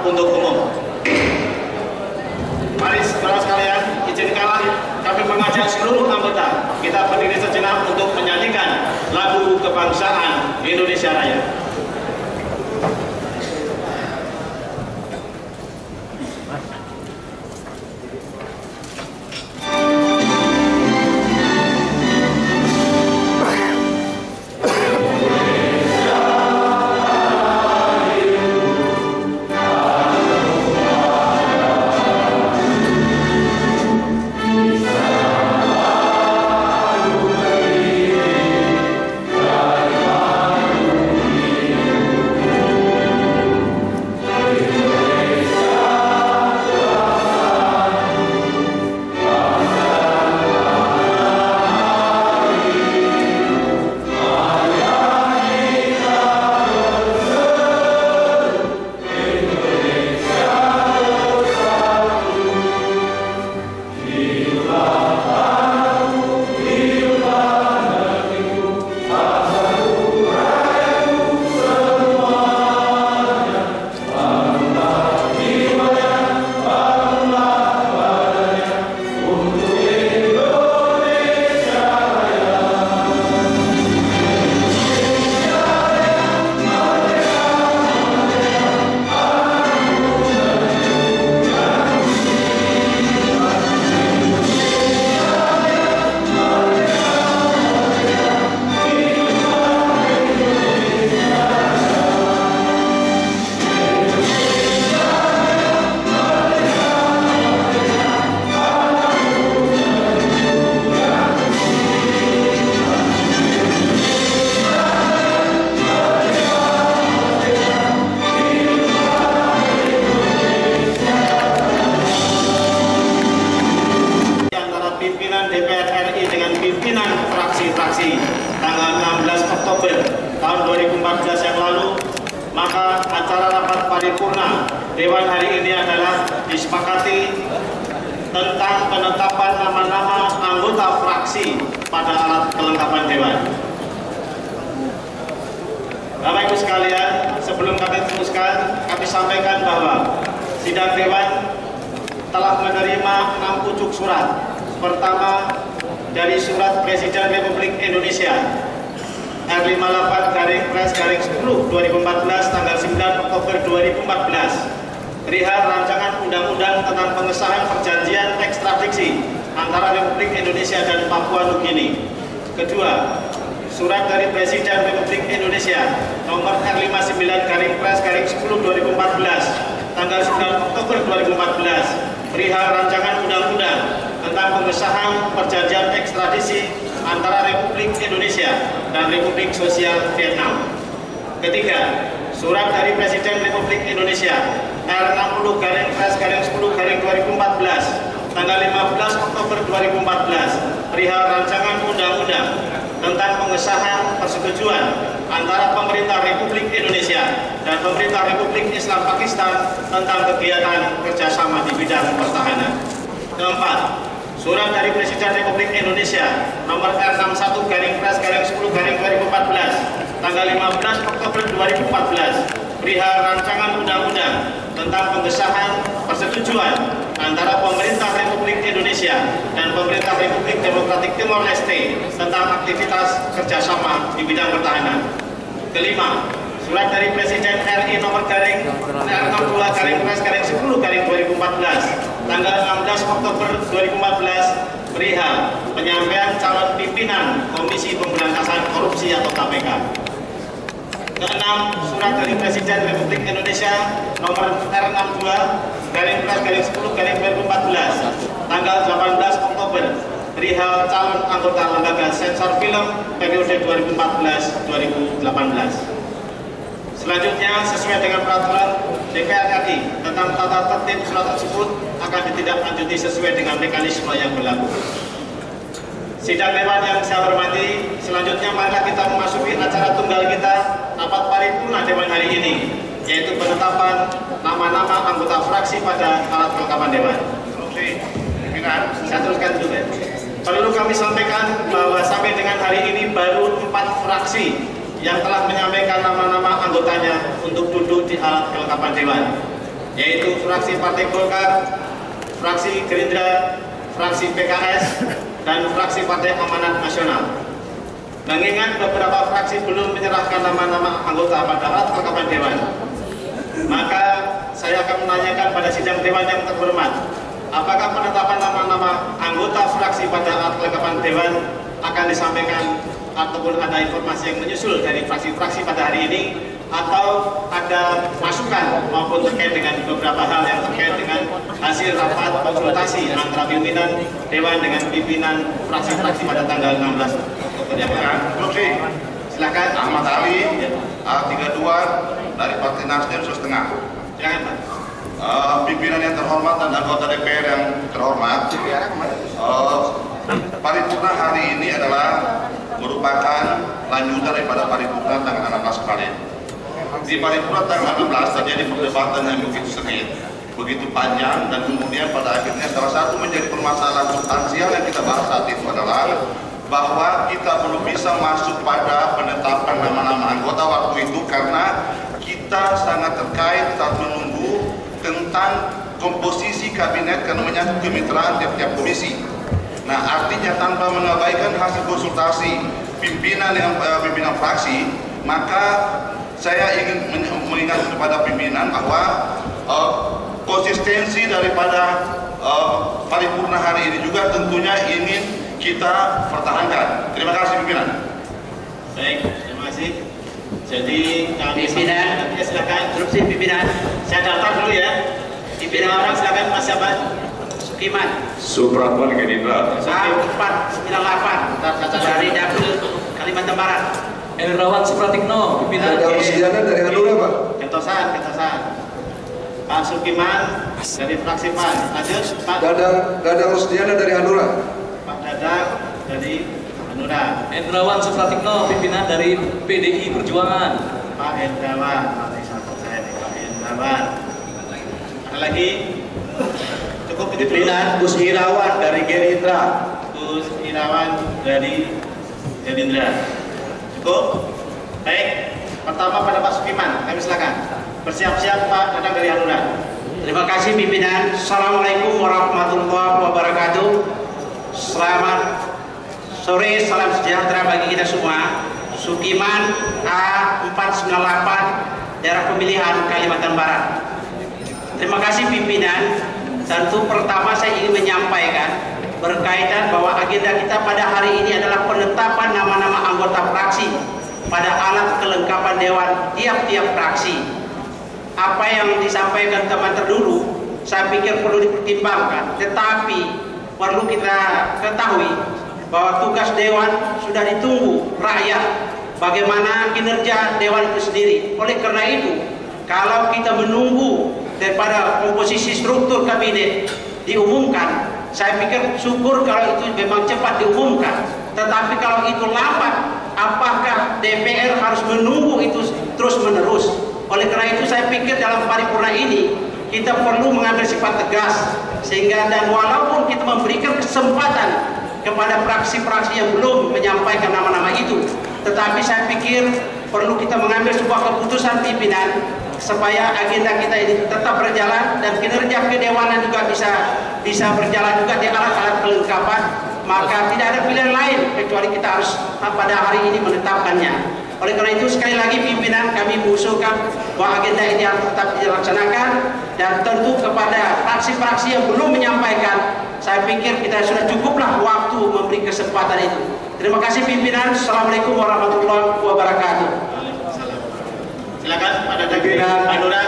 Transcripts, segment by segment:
untuk umum. Mari saudara sekalian, izinkanlah kami mengajak seluruh anggota kita berdiri sejenak untuk menyanyikan lagu kebangsaan Indonesia Raya. Dewan hari ini adalah disepakati tentang penetapan nama-nama anggota fraksi pada alat kelengkapan Dewan. Bapak Ibu sekalian, sebelum kami teruskan, kami sampaikan bahwa sidang Dewan telah menerima 6 pucuk surat. Pertama, dari Surat Presiden Republik Indonesia R58/Pres/10/2014 tanggal 9 Oktober 2014 perihal rancangan undang-undang tentang pengesahan perjanjian ekstradisi antara Republik Indonesia dan Papua Nugini. Kedua, surat dari Presiden Republik Indonesia nomor R59/Pres/10/2014 tanggal 9 Oktober 2014 perihal rancangan undang-undang tentang pengesahan perjanjian ekstradisi antara Republik Indonesia dan Republik Sosial Vietnam. Ketiga, surat dari Presiden Republik Indonesia R60/Pres/10/2014 tanggal 15 Oktober 2014 perihal rancangan undang-undang tentang pengesahan persetujuan antara pemerintah Republik Indonesia dan pemerintah Republik Islam Pakistan tentang kegiatan kerjasama di bidang pertahanan. Keempat, surat dari Presiden Republik Indonesia nomor R61/Pres/10/2014 tanggal 15 Oktober 2014 perihal rancangan undang-undang tentang pengesahan persetujuan antara pemerintah Republik Indonesia dan pemerintah Republik Demokratik Timor Leste tentang aktivitas kerjasama di bidang pertahanan. Kelima, surat dari Presiden RI nomor R62/Pres/10/2014 tanggal 16 Oktober 2014 perihal penyampaian calon pimpinan Komisi Pemberantasan Korupsi atau KPK. Keenam, surat dari Presiden Republik Indonesia nomor R62/Pres/10/2014 tanggal 18 Oktober perihal calon anggota lembaga sensor film periode 2014-2018. Selanjutnya, sesuai dengan peraturan DPR RI tentang tata tertib surat tersebut akan ditindaklanjuti sesuai dengan mekanisme yang berlaku. Sidang Dewan yang saya hormati, selanjutnya marilah kita memasuki acara tunggal kita, rapat paripurna Dewan hari ini, yaitu penetapan nama-nama anggota fraksi pada alat kelengkapan Dewan. Saya teruskan dulu ya. Perlu kami sampaikan bahwa sampai dengan hari ini baru 4 fraksi yang telah menyampaikan nama-nama anggotanya untuk duduk di alat kelengkapan Dewan. yaitu fraksi Partai Golkar, fraksi Gerindra, fraksi PKS, dan fraksi Partai Amanat Nasional. Mengingat beberapa fraksi belum menyerahkan nama-nama anggota pada alat kelengkapan Dewan, maka saya akan menanyakan pada sidang Dewan yang terhormat, apakah penetapan nama-nama anggota fraksi pada alat kelengkapan Dewan akan disampaikan ataupun ada informasi yang menyusul dari fraksi-fraksi pada hari ini, atau ada masukan maupun terkait dengan beberapa hal yang terkait dengan hasil rapat konsultasi antara pimpinan Dewan dengan pimpinan fraksi-fraksi pada tanggal 16 Oktober yang lalu. Silakan. Ahmad Ali, A32 dari Partai Nasdem setengah. Silakan, Pak. Pimpinan yang terhormat dan anggota DPR yang terhormat, paripurna hari ini adalah merupakan lanjutan daripada paripurna tanggal 16 kemarin. Di paripurna tanggal 16 terjadi perdebatan yang begitu sengit, begitu panjang, dan kemudian pada akhirnya salah satu menjadi permasalahan substansial yang kita bahas saat itu adalah bahwa kita belum bisa masuk pada penetapan nama-nama anggota waktu itu karena kita sangat terkait saat menunggu tentang komposisi kabinet karena menyangkut kemitraan tiap-tiap komisi. Nah, artinya tanpa mengabaikan hasil konsultasi pimpinan fraksi, maka saya ingin mengingatkan kepada pimpinan bahwa konsistensi daripada paripurna hari ini juga tentunya ingin kita pertahankan. Terima kasih pimpinan. Baik, terima kasih. Jadi kami pimpinan, silakan. instruksi pimpinan. Saya daftar dulu ya. Pimpinan orang silakan, Mas siapa? Sukiman. Supratman Gerindra. A498 dari Dapil Kalimantan Barat. Hendrawan Supratikno, pimpinan. Ada Rusdiana dari Hanura, Pak. Ketosan. Pak Sukiman dari fraksi PAN. Lanjut, Pak. Dadang Rusdiana dari Hanura. Pak Dadang dari Hanura. Hendrawan Supratikno, pimpinan dari PDI Perjuangan. Pak Hendrawan. Pak Hendrawan. Ada lagi? Cukup itu dulu. Pimpinan Gus Irawan dari Gerindra. Gus Irawan dari Gerindra. Cukup? Baik. Pertama pada Pak Sukiman, kami silakan. Bersiap-siap Pak Dadang dari Hanura. Terima kasih pimpinan. Assalamualaikum warahmatullahi wabarakatuh. Selamat sore, salam sejahtera bagi kita semua. Sukiman A498 daerah pemilihan Kalimantan Barat. Terima kasih pimpinan. Tentu pertama saya ingin menyampaikan berkaitan bahwa agenda kita pada hari ini adalah penetapan nama-nama anggota fraksi pada alat kelengkapan Dewan tiap-tiap fraksi. Apa yang disampaikan teman terdulu saya pikir perlu dipertimbangkan, tetapi perlu kita ketahui bahwa tugas Dewan sudah ditunggu rakyat, bagaimana kinerja Dewan itu sendiri. Oleh karena itu, kalau kita menunggu daripada komposisi struktur kabinet diumumkan, saya pikir syukur kalau itu memang cepat diumumkan. Tetapi kalau itu lambat, apakah DPR harus menunggu itu terus menerus? Oleh karena itu saya pikir dalam paripurna ini kita perlu mengambil sifat tegas, sehingga dan walaupun kita memberikan kesempatan kepada fraksi-fraksi yang belum menyampaikan nama-nama itu, tetapi saya pikir perlu kita mengambil sebuah keputusan pimpinan supaya agenda kita ini tetap berjalan dan kinerja kedewanan juga bisa berjalan juga di alat-alat kelengkapan. Maka tidak ada pilihan lain kecuali kita harus pada hari ini menetapkannya. Oleh karena itu sekali lagi pimpinan kami mengusulkan bahwa agenda ini harus tetap dilaksanakan, dan tentu kepada fraksi-fraksi yang belum menyampaikan, saya pikir kita sudah cukuplah waktu memberi kesempatan itu. Terima kasih pimpinan. Assalamualaikum warahmatullahi wabarakatuh. Silakan pada pimpinan Hanura.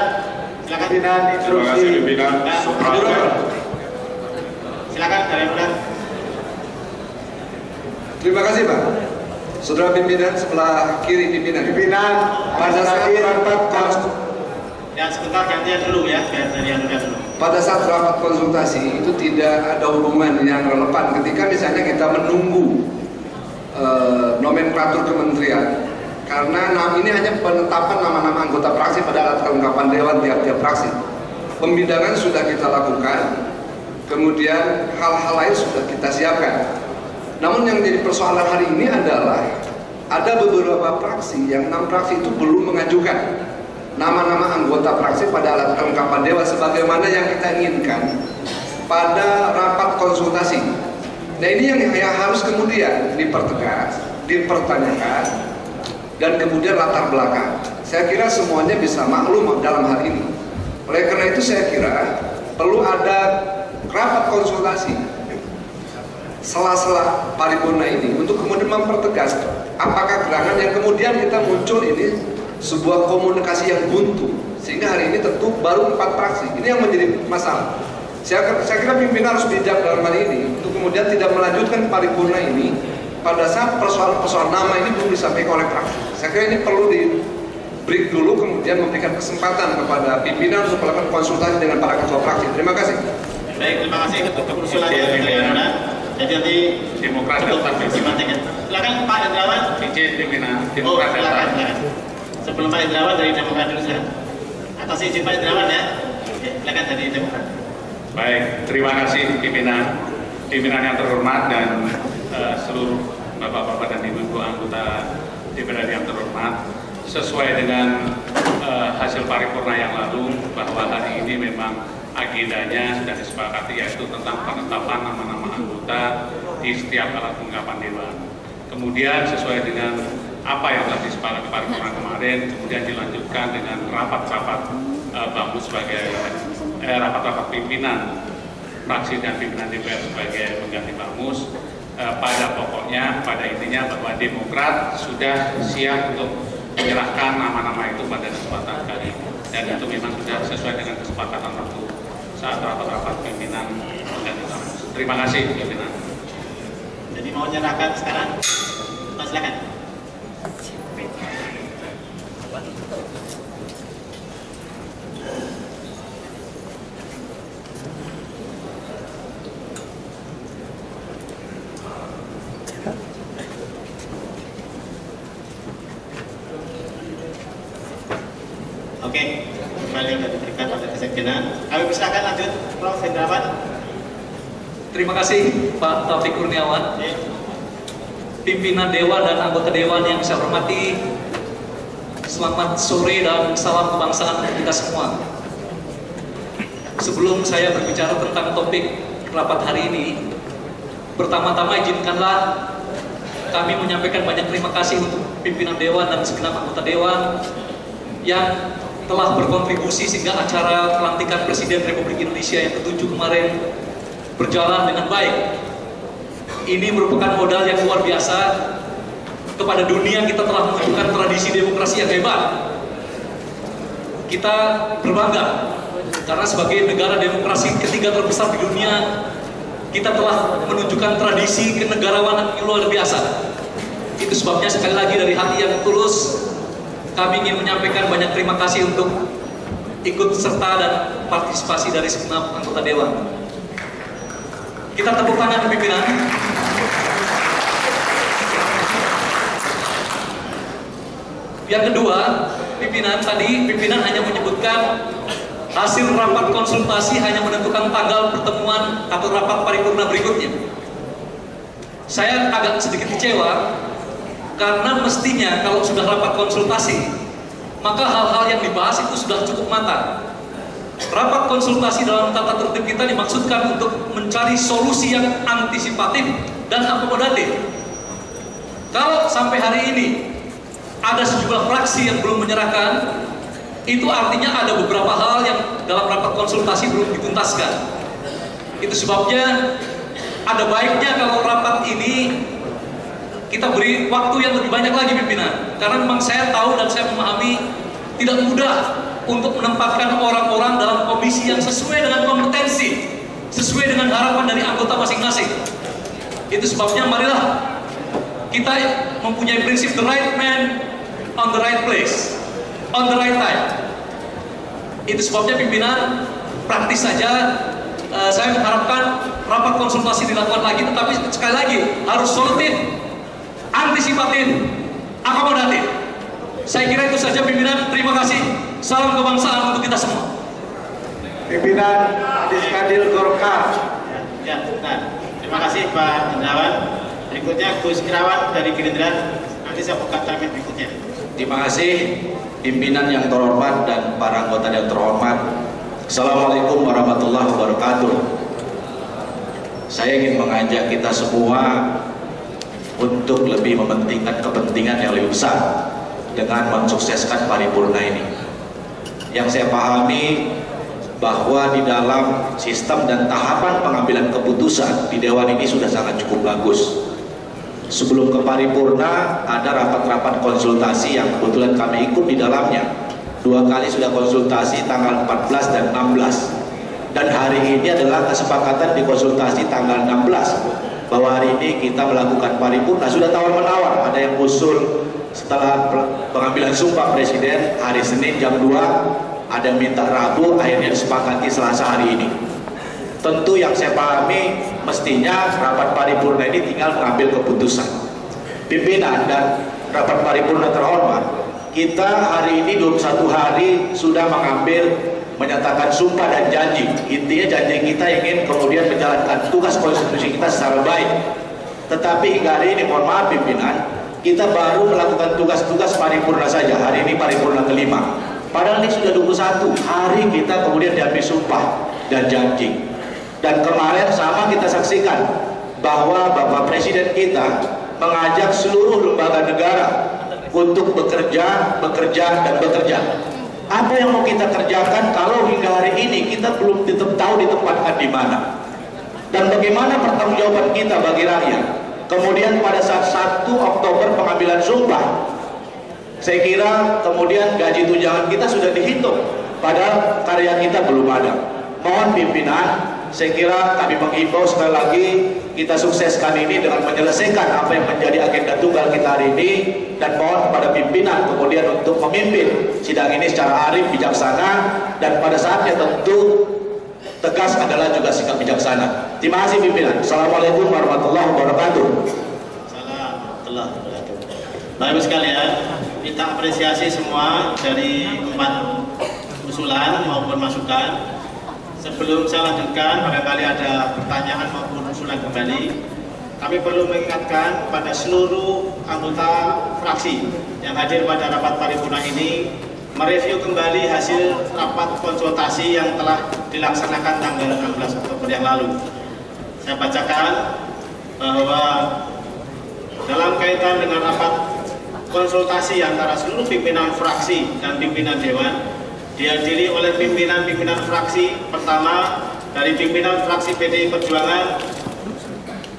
Silakan pimpinan instruksi. Terima kasih pimpinan. Supratman. Silakan dari Hanura. Terima kasih, Pak. Saudara pimpinan sebelah kiri pimpinan. Pada saat rapat Ya sebentar gantian dulu ya, biar dari Hanura dulu. pada saat rapat konsultasi itu tidak ada hubungan yang relevan ketika misalnya kita menunggu nomenklatur kementerian, karena ini hanya penetapan nama-nama anggota fraksi pada alat kelengkapan Dewan tiap-tiap fraksi. Pembidangan sudah kita lakukan, kemudian hal-hal lain sudah kita siapkan. Namun yang jadi persoalan hari ini adalah ada beberapa fraksi yang 6 fraksi itu belum mengajukan. nama-nama anggota fraksi pada alat kelengkapan dewan sebagaimana yang kita inginkan pada rapat konsultasi. Nah ini yang harus kemudian dipertegas, dipertanyakan, dan kemudian latar belakang. Saya kira semuanya bisa maklum dalam hal ini. Oleh karena itu saya kira perlu ada rapat konsultasi sela-sela paripurna ini untuk kemudian mempertegas apakah gerangan yang kemudian kita muncul ini sebuah komunikasi yang buntu, sehingga hari ini tentu baru 4 fraksi. Ini yang menjadi masalah. Saya kira pimpinan harus bijak dalam hal ini untuk kemudian tidak melanjutkan paripurna ini pada saat persoalan nama ini belum disampaikan oleh fraksi. Saya kira ini perlu di break dulu, kemudian memberikan kesempatan kepada pimpinan untuk melakukan konsultasi dengan para ketua fraksi. Terima kasih. Baik, terima kasih untuk usulannya pimpinan. Jadi nanti Demokrat cukup dimantikan. Silakan Pak Indrawan. Izin pimpinan Oh, Demokrat silakan. Sebelum Pak Indrawan dari Demokrat dulu silakan. Atas izin Pak Indrawan ya. Silakan dari Demokrat. Baik, terima kasih pimpinan yang terhormat dan seluruh bapak-bapak dan ibu-ibu anggota DPR yang terhormat. Sesuai dengan hasil paripurna yang lalu, bahwa hari ini memang agendanya sudah disepakati, yaitu tentang penetapan nama-nama anggota di setiap alat kelengkapan dewan. Kemudian sesuai dengan apa yang telah disepakati paripurna kemarin, kemudian dilanjutkan dengan rapat-rapat Bamus sebagai rapat-rapat pimpinan fraksi dan pimpinan DPR sebagai pengganti Bamus. Pada pokoknya, pada intinya bahwa Demokrat sudah siap untuk menyerahkan nama-nama itu pada kesempatan kali ini, dan itu memang sudah sesuai dengan kesepakatan waktu saat rapat-rapat pimpinan pengganti Bamus. Terima kasih pimpinan. Jadi mau nyerahkan sekarang? Mas silakan. Oke, kembali sudah diberikan pada kesekjenan. Kami persilakan lanjut, Prof. Hendrawan. Terima kasih Pak Taufik Kurniawan, pimpinan Dewan dan anggota Dewan yang saya hormati. Selamat sore dan salam kebangsaan untuk kita semua. Sebelum saya berbicara tentang topik rapat hari ini, pertama-tama izinkanlah kami menyampaikan banyak terima kasih untuk pimpinan Dewan dan segenap anggota Dewan yang telah berkontribusi sehingga acara pelantikan Presiden Republik Indonesia yang ke-7 kemarin berjalan dengan baik. Ini merupakan modal yang luar biasa kepada dunia. Kita telah menunjukkan tradisi demokrasi yang hebat. Kita berbangga karena sebagai negara demokrasi ketiga terbesar di dunia, kita telah menunjukkan tradisi kenegarawanan yang luar biasa. Itu sebabnya sekali lagi dari hati yang tulus kami ingin menyampaikan banyak terima kasih untuk ikut serta dan partisipasi dari segenap anggota Dewan. Kita tepuk tangan pimpinan. Yang kedua, pimpinan hanya menyebutkan hasil rapat konsultasi hanya menentukan tanggal pertemuan atau rapat paripurna berikutnya. Saya agak sedikit kecewa karena mestinya kalau sudah rapat konsultasi, maka hal-hal yang dibahas itu sudah cukup matang. Rapat konsultasi dalam tata tertib kita dimaksudkan untuk mencari solusi yang antisipatif dan akomodatif. Kalau sampai hari ini ada sejumlah fraksi yang belum menyerahkan, itu artinya ada beberapa hal yang dalam rapat konsultasi belum dituntaskan. Itu sebabnya ada baiknya kalau rapat ini kita beri waktu yang lebih banyak lagi pimpinan, karena memang saya tahu dan saya memahami tidak mudah untuk menempatkan orang-orang dalam komisi yang sesuai dengan kompetensi, sesuai dengan harapan dari anggota masing-masing. Itu sebabnya marilah kita mempunyai prinsip the right man on the right place, on the right time. Itu sebabnya pimpinan praktis saja. Saya mengharapkan rapat konsultasi dilakukan lagi, tetapi sekali lagi harus solutif, antisipatif, akomodatif. Saya kira itu saja pimpinan. Terima kasih. Salam kebangsaan untuk kita semua. Pimpinan Diskadil Golkar. Ya, nah, terima kasih Pak Hendrawan. Berikutnya Gus Irawan dari Gerindra. Nanti saya buka termin berikutnya. Terima kasih pimpinan yang terhormat dan para anggota yang terhormat, Assalamualaikum warahmatullahi wabarakatuh. Saya ingin mengajak kita semua untuk lebih mementingkan kepentingan yang lebih besar dengan mensukseskan paripurna ini. Yang saya pahami bahwa di dalam sistem dan tahapan pengambilan keputusan di Dewan ini sudah sangat cukup bagus. Sebelum ke paripurna ada rapat-rapat konsultasi yang kebetulan kami ikut di dalamnya. 2 kali sudah konsultasi tanggal 14 dan 16. Dan hari ini adalah kesepakatan di konsultasi tanggal 16 bahwa hari ini kita melakukan paripurna. Sudah tawar-menawar, ada yang usul setelah pengambilan sumpah Presiden hari Senin jam 2, ada yang minta Rabu, akhirnya disepakati Selasa hari ini. Tentu yang saya pahami mestinya rapat paripurna ini tinggal mengambil keputusan. Pimpinan dan rapat paripurna terhormat, kita hari ini 21 hari sudah menyatakan sumpah dan janji. Intinya janji kita ingin kemudian menjalankan tugas konstitusi kita secara baik. Tetapi hingga hari ini, mohon maaf pimpinan, kita baru melakukan tugas-tugas paripurna saja. Hari ini paripurna kelima. Padahal ini sudah 21 hari kita kemudian diambil sumpah dan janji. Dan kemarin sama kita saksikan bahwa Bapak Presiden kita mengajak seluruh lembaga negara untuk bekerja. Apa yang mau kita kerjakan kalau hingga hari ini kita belum tahu ditempatkan di mana? Dan bagaimana pertanggungjawaban kita bagi rakyat? Kemudian pada saat 1 Oktober pengambilan sumpah, saya kira kemudian gaji tunjangan kita sudah dihitung, padahal karya kita belum ada. Mohon pimpinan, saya kira kami menghimbau sekali lagi kita sukseskan ini dengan menyelesaikan apa yang menjadi agenda tunggal kita hari ini, dan mohon kepada pimpinan kemudian untuk memimpin sidang ini secara arif, bijaksana, dan pada saatnya tentu tegas adalah juga sikap bijaksana. Terima kasih pimpinan. Assalamualaikum warahmatullahi wabarakatuh. Assalamualaikum warahmatullahi wabarakatuh. Bapak Ibu sekalian, kita apresiasi semua dari 4 usulan maupun masukan. Sebelum saya lanjutkan, barangkali ada pertanyaan maupun usulan kembali, kami perlu mengingatkan kepada seluruh anggota fraksi yang hadir pada rapat paripurna ini mereview kembali hasil rapat konsultasi yang telah dilaksanakan tanggal 16 Oktober yang lalu. Saya bacakan bahwa dalam kaitan dengan rapat konsultasi antara seluruh pimpinan fraksi dan pimpinan Dewan, dihadiri oleh pimpinan-pimpinan fraksi. Pertama, dari pimpinan fraksi PDI Perjuangan,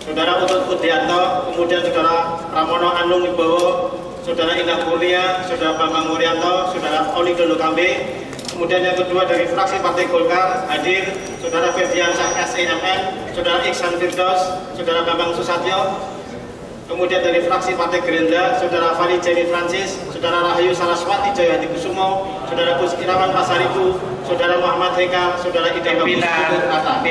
Saudara Utut Udianto, kemudian Saudara Pramono Anung Wibowo, Saudara Indah Kurnia, Saudara Bambang Wuryanto, Saudara Oli Dondo Kambe. Kemudian yang kedua dari fraksi Partai Golkar hadir Saudara Ferdiansyah SEMN, Saudara Iksan Firdaus, Saudara Bambang Susatyo. Kemudian dari fraksi Partai Gerindra, Saudara Fari Jenny Francis, Saudara Rahayu Saraswati Jayahati Kusumo, Saudara Gus Irawan Pasaribu, Saudara Muhammad Heka, Saudara Ida Bagus Rata.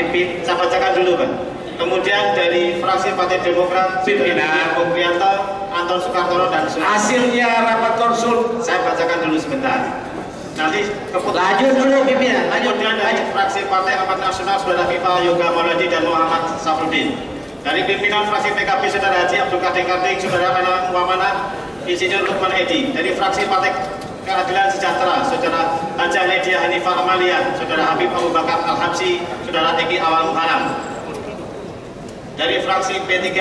Saya bacakan dulu, Pak. Kemudian dari fraksi Partai Demokrat, Saudara Prianto, Anton Sukartono, dan hasilnya rapat konsul. Saya bacakan dulu sebentar. Nanti lanjut dulu pimpinan. Kemudian dari fraksi Partai Amanat Nasional, Saudara Viva Yoga Mauladi dan Muhammad Safruddin. Dari pimpinan fraksi PKB, Saudara Haji Abdul Kadir Karting, Saudara Ana Muhammadana, Insinyur Lukman Edi. Dari fraksi Partai Keadilan Sejahtera, Saudara Haja Nedia Hanifah Amalia, Saudara Habib Abu Bakar Al-Habsi, Saudara Eki Awal Muharam. Dari fraksi P3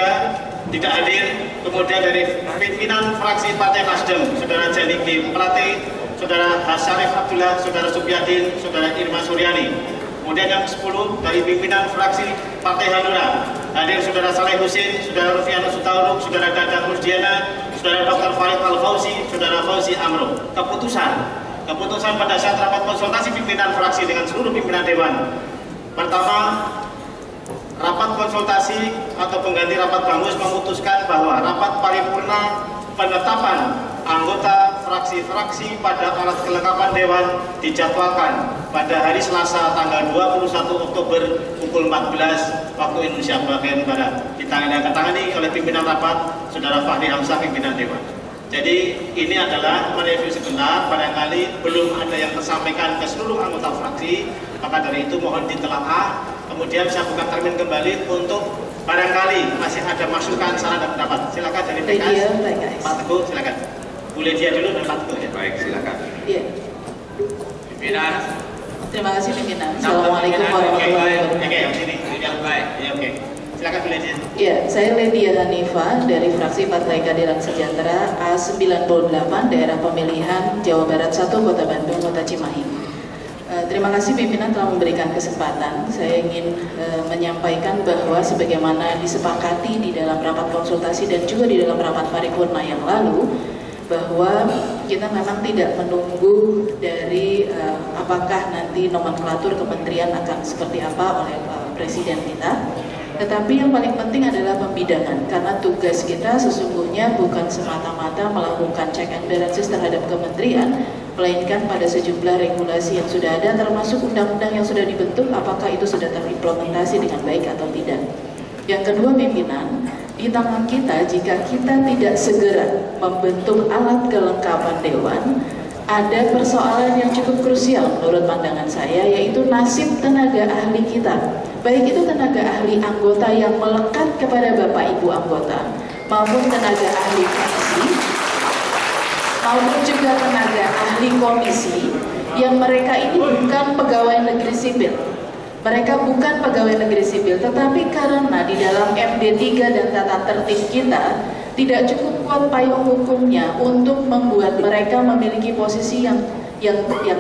tidak hadir. Kemudian dari pimpinan fraksi Partai Nasdem, Saudara Jani G. Plate, Saudara Hasyarif Abdullah, Saudara Subyadin, Saudara Irma Suryani. Kemudian yang ke-10 dari pimpinan fraksi Partai Hanura hadir Saudara Saleh Husin, Saudara Rufianus Sutauruk, Saudara Dadang Rusdiana, Saudara Dr. Farid Al-Fauzi, Saudara Fauzi Amro. Keputusan pada saat rapat konsultasi pimpinan fraksi dengan seluruh pimpinan Dewan. Pertama, rapat konsultasi atau pengganti rapat bamus memutuskan bahwa rapat paripurna penetapan anggota fraksi-fraksi pada alat kelengkapan Dewan dijadwalkan pada hari Selasa tanggal 21 Oktober pukul 14 waktu Indonesia bagian Barat. Ditangani oleh pimpinan rapat Saudara Fahri Hamzah, pimpinan Dewan. Jadi ini adalah mereview sebentar, barangkali belum ada yang tersampaikan ke seluruh anggota fraksi, maka dari itu mohon ditelaah. Kemudian saya buka termin kembali untuk barangkali masih ada masukan, saran dan pendapat. Silakan dari PKS. Pak Teguh, silakan. Bu Lydia dulu dan Pak Teguh ya. Baik, silakan. Iya. Pimpinan. Terima kasih pimpinan. Assalamualaikum warahmatullahi wabarakatuh. Oke. Silakan Bu Lydia. Ya, saya Lydia Hanifah dari fraksi Partai Keadilan Sejahtera A98 daerah pemilihan Jawa Barat 1 Kota Bandung Kota Cimahi. Terima kasih pimpinan telah memberikan kesempatan. Saya ingin menyampaikan bahwa sebagaimana disepakati di dalam rapat konsultasi dan juga di dalam rapat paripurna yang lalu, bahwa kita memang tidak menunggu dari apakah nanti nomenklatur kementerian akan seperti apa oleh Presiden kita. Tetapi yang paling penting adalah pembidangan, karena tugas kita sesungguhnya bukan semata-mata melakukan check and balances terhadap kementerian, melainkan pada sejumlah regulasi yang sudah ada, termasuk undang-undang yang sudah dibentuk, apakah itu sudah terimplementasi dengan baik atau tidak. Yang kedua pimpinan, di tangan kita jika kita tidak segera membentuk alat kelengkapan dewan, ada persoalan yang cukup krusial menurut pandangan saya, yaitu nasib tenaga ahli kita. Baik itu tenaga ahli anggota yang melekat kepada Bapak Ibu anggota, maupun tenaga ahli fraksi, maupun juga tenaga ahli komisi, yang mereka ini bukan pegawai negeri sipil. Mereka bukan pegawai negeri sipil, tetapi karena di dalam MD3 dan tata tertib kita tidak cukup kuat payung hukumnya untuk membuat mereka memiliki posisi yang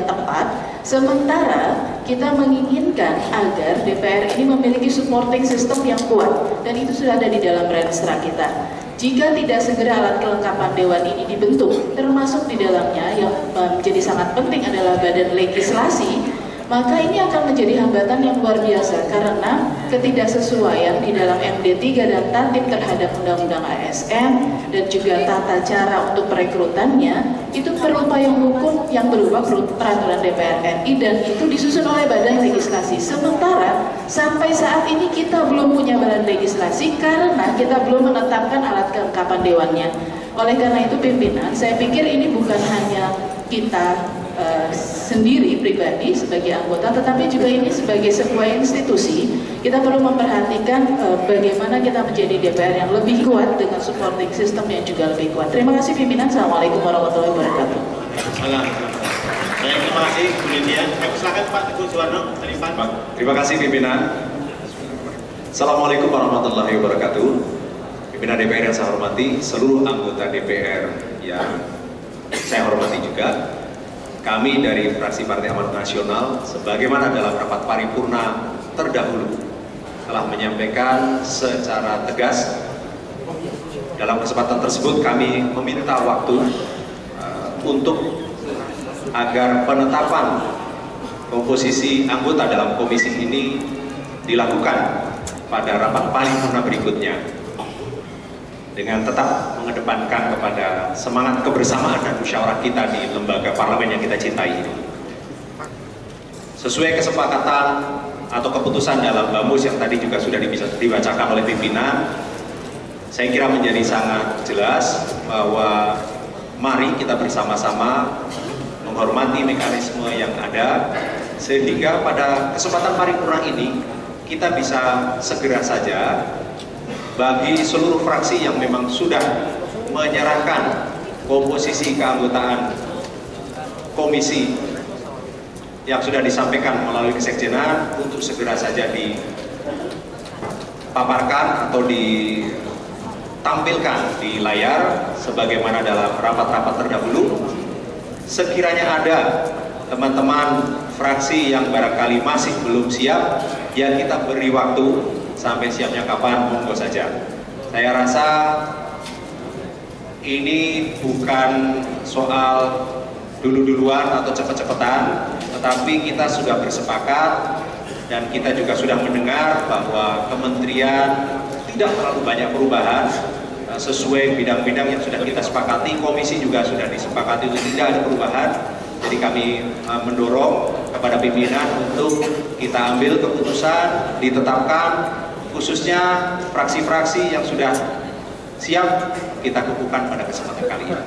tepat. Sementara kita menginginkan agar DPR ini memiliki supporting system yang kuat, dan itu sudah ada di dalam renstra kita. Jika tidak segera alat kelengkapan dewan ini dibentuk, termasuk di dalamnya yang menjadi sangat penting adalah badan legislasi, maka ini akan menjadi hambatan yang luar biasa, karena ketidaksesuaian di dalam MD3 dan tatib terhadap Undang-Undang ASN dan juga tata cara untuk perekrutannya itu perlu payung hukum yang berupa peraturan DPR RI, dan itu disusun oleh badan legislasi. Sementara sampai saat ini kita belum punya badan legislasi karena kita belum menetapkan alat kelengkapan dewannya. Oleh karena itu pimpinan, saya pikir ini bukan hanya kita sendiri pribadi sebagai anggota, tetapi juga ini sebagai sebuah institusi. Kita perlu memperhatikan bagaimana kita menjadi DPR yang lebih kuat dengan supporting system yang juga lebih kuat. Terima kasih pimpinan. Assalamualaikum warahmatullahi wabarakatuh. Terima kasih Bu Lydia. Silakan Pak Teguh Juwarno dari PAN. Terima kasih pimpinan. Assalamualaikum warahmatullahi wabarakatuh. Pimpinan DPR yang saya hormati, seluruh anggota DPR yang saya hormati juga. Kami dari fraksi Partai Amanat Nasional, sebagaimana dalam rapat paripurna terdahulu, telah menyampaikan secara tegas. Dalam kesempatan tersebut kami meminta waktu untuk agar penetapan komposisi anggota dalam komisi ini dilakukan pada rapat paripurna berikutnya, dengan tetap mengedepankan kepada semangat kebersamaan dan musyawarah kita di lembaga parlemen yang kita cintai ini. Sesuai kesepakatan atau keputusan dalam BAMUS yang tadi juga sudah dibacakan oleh pimpinan, saya kira menjadi sangat jelas bahwa mari kita bersama-sama menghormati mekanisme yang ada, sehingga pada kesempatan paripurna ini kita bisa segera saja bagi seluruh fraksi yang memang sudah menyerahkan komposisi keanggotaan komisi yang sudah disampaikan melalui kesekjenan untuk segera saja dipaparkan atau ditampilkan di layar sebagaimana dalam rapat-rapat terdahulu. Sekiranya ada teman-teman fraksi yang barangkali masih belum siap, ya kita beri waktu sampai siapnya kapan, monggo saja. Saya rasa ini bukan soal dulu-duluan atau cepet-cepetan, tetapi kita sudah bersepakat dan kita juga sudah mendengar bahwa kementerian tidak terlalu banyak perubahan sesuai bidang-bidang yang sudah kita sepakati. Komisi juga sudah disepakati untuk tidak ada perubahan. Jadi kami mendorong kepada pimpinan untuk kita ambil keputusan, ditetapkan, khususnya fraksi-fraksi yang sudah siap kita kukuhkan pada kesempatan kali ini.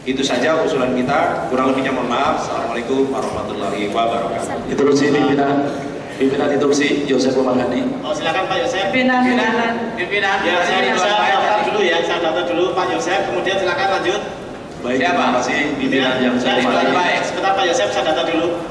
Itu saja usulan kita, kurang lebihnya mohon maaf. Assalamualaikum warahmatullahi wabarakatuh. Interupsi pimpinan interupsi Yosef Pemangadi. Oh silakan Pak Yosef. Pimpinan. Ya saya daftar dulu ya, saya daftar dulu Pak Yosef, kemudian silakan lanjut. Baik, terima kasih pimpinan yang saya hormati. Baik, sebentar Pak Yosef, saya data dulu.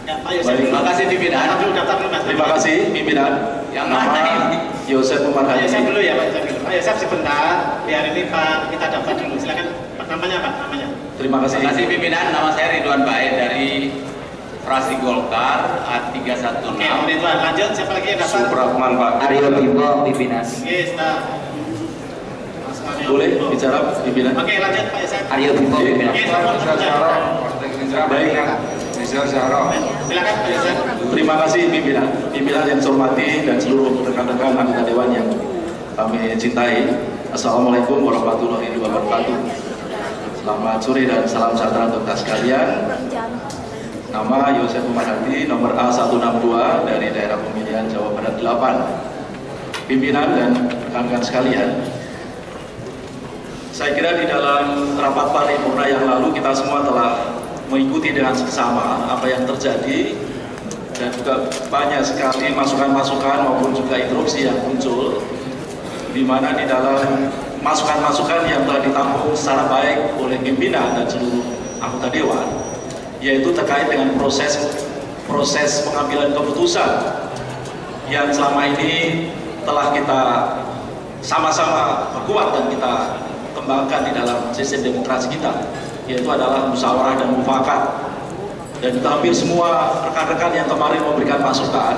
Ya, Pak Yosef. Baik, terima kasih pimpinan. Daftar dulu, Mas. Terima kasih pimpinan. Yang mana ini? Yosef Umar Pak Yosef Hadi. dulu ya, Pak Yosef dulu. Pak Yosef sebentar, biar ini Pak kita daftar dulu. Silakan, Pak, namanya Pak, namanya. Terima kasih. Terima kasih pimpinan, nama saya Ridwan Baik dari fraksi Golkar A316. Oke, Ridwan, lanjut. Siapa lagi yang daftar? Supratman Pak. Aryo Bimo pimpinan. Oke, start. Boleh bicara pimpinan? Oke, lanjut Pak Yosef. Aryo Bimo pimpinan. Oke, selamat Baik. Silakan Pak Yosef. Terima kasih pimpinan yang saya hormati dan seluruh rekan-rekan anggota dewan yang kami cintai. Assalamualaikum warahmatullahi wabarakatuh. Selamat sore dan salam sejahtera untuk kita sekalian. Nama Yosef Umar Hadi, nomor A162 dari daerah pemilihan Jawa Barat 8. Pimpinan dan rekan-rekan sekalian, saya kira di dalam rapat paripurna yang lalu kita semua telah mengikuti dengan seksama apa yang terjadi dan juga banyak sekali masukan-masukan maupun juga interupsi yang muncul, di mana di dalam masukan-masukan yang telah ditampung secara baik oleh pimpinan dan seluruh anggota dewan, yaitu terkait dengan proses pengambilan keputusan yang selama ini telah kita sama-sama perkuat dan kita kembangkan di dalam sistem demokrasi kita, yaitu adalah musyawarah dan mufakat. Dan hampir semua rekan-rekan yang kemarin memberikan masukan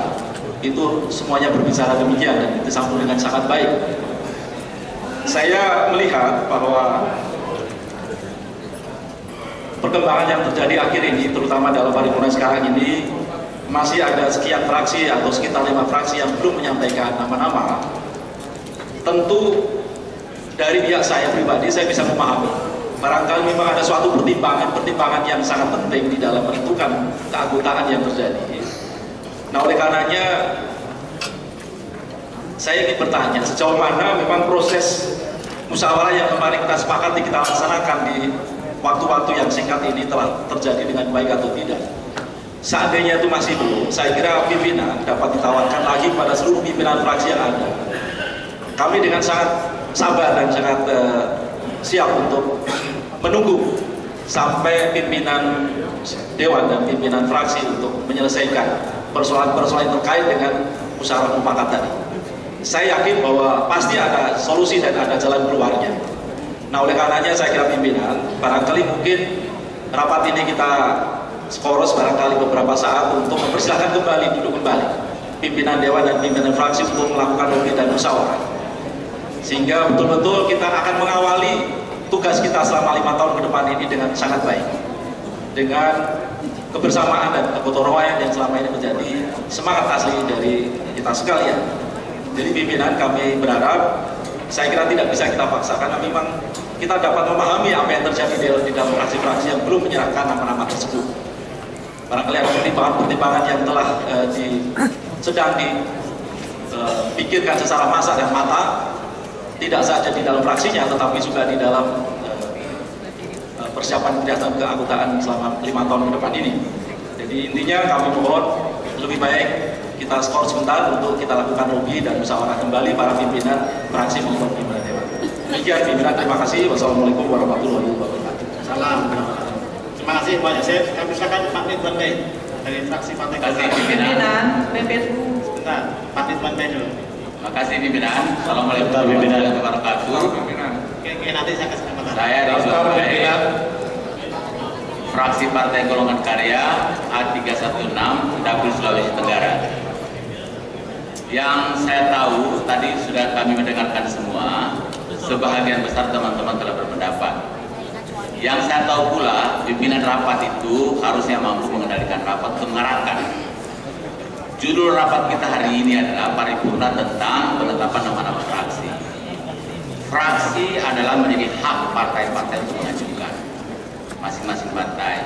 itu semuanya berbicara demikian dan disambung dengan sangat baik. Saya melihat bahwa perkembangan yang terjadi akhir ini, terutama dalam paripurna sekarang ini, masih ada sekian fraksi atau sekitar 5 fraksi yang belum menyampaikan nama-nama. Tentu dari pihak saya pribadi, saya bisa memahami barangkali memang ada suatu pertimbangan yang sangat penting di dalam menentukan keanggotaan yang terjadi. Nah, oleh karenanya saya ingin bertanya, sejauh mana memang proses musyawarah yang kemarin kita sepakati kita laksanakan di waktu-waktu yang singkat ini telah terjadi dengan baik atau tidak. Seandainya itu masih belum, saya kira pimpinan dapat ditawarkan lagi kepada seluruh pimpinan fraksi yang ada. Kami dengan sangat sabar dan sangat siap untuk menunggu sampai pimpinan dewan dan pimpinan fraksi untuk menyelesaikan persoalan-persoalan terkait dengan musyawarah mufakat tadi. Saya yakin bahwa pasti ada solusi dan ada jalan keluarnya. Nah, oleh karenanya saya kira pimpinan, barangkali mungkin rapat ini kita skoros barangkali beberapa saat untuk mempersilahkan duduk kembali pimpinan dewan dan pimpinan fraksi untuk melakukan lobby dan musyawarah, sehingga betul-betul kita akan mengawali tugas kita selama 5 tahun ke depan ini dengan sangat baik, dengan kebersamaan dan kegotong royongan yang selama ini menjadi semangat asli dari kita sekalian. Jadi pimpinan, kami berharap, saya kira tidak bisa kita paksa karena memang kita dapat memahami apa yang terjadi di dalam fraksi-fraksi yang belum menyerahkan nama-nama tersebut. Barangkali ada pertimbangan-pertimbangan yang telah sedang dipikirkan secara masak dan matang, tidak saja di dalam fraksinya tetapi juga di dalam persiapan kegiatan keanggotaan selama 5 tahun ke depan ini. Jadi intinya kami mohon lebih baik kita skor sebentar untuk kita lakukan lobby dan musyawarah kembali para pimpinan fraksi maupun pimpinan dewan. Demikian pimpinan, terima kasih. Wassalamualaikum warahmatullahi wabarakatuh. Salam. Terima kasih Pak Yosef. Kami silakan Pak Ridwan Baik dari fraksi Partai Golkar. Pimpinan. Sebentar, Pak Ridwan Baik dulu. Terima kasih pimpinan. Assalamualaikum warahmatullahi wabarakatuh. Oke, nanti saya kasih kesempatan. Saya Ridwan Baik, fraksi Partai Golongan Karya A316 Dapil Sulawesi Tenggara. Yang saya tahu tadi sudah kami mendengarkan semua, sebahagian besar teman-teman telah berpendapat. Yang saya tahu pula, pimpinan rapat itu harusnya mampu mengendalikan rapat untuk mengarahkan. Judul rapat kita hari ini adalah paripurna tentang penetapan nama-nama fraksi. Fraksi adalah menjadi hak partai-partai untuk mengajukan masing-masing partai.